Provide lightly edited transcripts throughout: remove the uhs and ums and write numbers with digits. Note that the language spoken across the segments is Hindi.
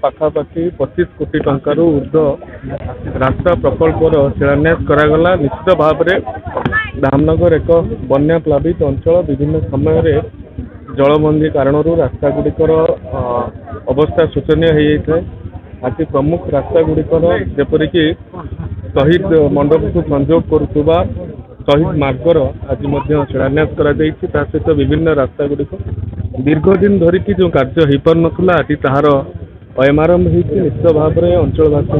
पाखापाखि 25 कोटी टंकार ऊर्ध रास्ता प्रकल्पर शिलान्यास करागला। निश्चित भाव में धामनगर एक बन्या प्लावित अंचल विभिन्न समय जलबंदी कारण रास्ता गुड़िकर अवस्था शोचनीय हो जाता है। आज प्रमुख रास्ता गुड़िकर जेपरिक शहीद मंडप को संजोग करुवा शहीद मार्गर आज शिलान्यास कर सहित विभिन्न रास्ता गुड़िक दीर्घ दिन धरिकी जो कार्य हो पार नाला आज तार अयमारंभ होती। निश्चित भाव में अंचलवासी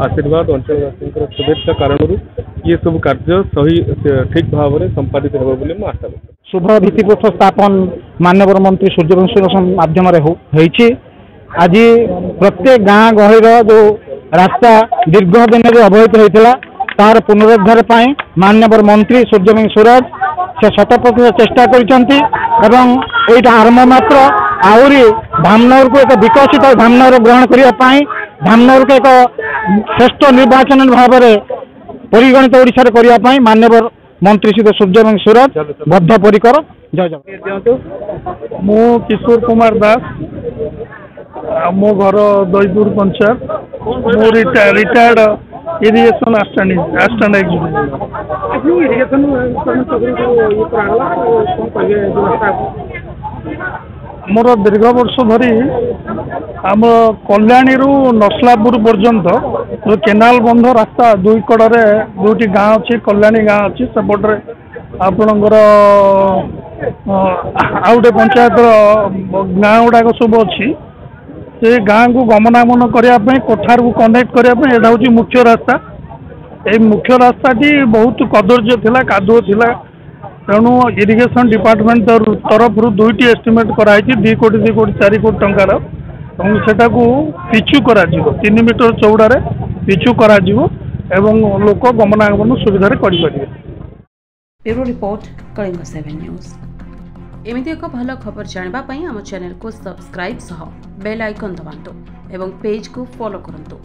आशीर्वाद अंचलवासी शुभेच्छा कारण ये सब कार्य सही ठीक भाव में संपादित हो आशा करते। शुभ भित्तिप्रस्तर स्थापन माननीय मंत्री सूर्यवंशी माध्यम आज प्रत्येक गाँ गहलीर जो रास्ता दीर्घ दिन अवहित होता तार पुनरुद्धार माननीय मंत्री सूर्यवंशी स्वराज से 100% चेष्टा कर आरंभ मात्र आहरी धामनगर को एक विकसित धामनगर ग्रहण करने धामनगर को एक श्रेष्ठ निर्वाचन भाव में परिगणित ओडिशा करने माननीय मंत्री श्री सूर्यवंशी स्वराज बद्धपरिकर। जय जगन्नाथ। मु किशोर कुमार दास मो घर दईपुर पंचायत मो रिटायर्ड इरिगेशन असिस्टेंट मोर दीर्घ वर्ष धरी आम कल्याणी नसलापुर पर्यंत जो केनाल बंध रास्ता दुई कड़े दुईटी गाँ अच्छी कल्याणी गाँ अच्छी सेपटे आपणकर आउटे पंचायत गाँ गुड़ाक सब अच्छी से गाँ को गमनागमन करने कोठार को कनेक्ट करने यहाँ हूँ मुख्य रास्ता। ये मुख्य रास्ताटी बहुत कदर्य थिला कादुओ थिला तेणु इरिगेशन डिपार्टमेंट तरफ दुईटी एस्टिमेट कराई 2 कोटी 2 कोटी 4 कोटी टंकार सेटा को पिचु करा 3 मीटर चौड़ारे पिचु करा लोक गमनागमन सुविधा करें। Bureau report Kalinga 7 news. एमती एक भल खबर जानापी आम चैनल को सब्सक्राइब सह बेल आइकन दबातु एवं पेज को फॉलो करंतु।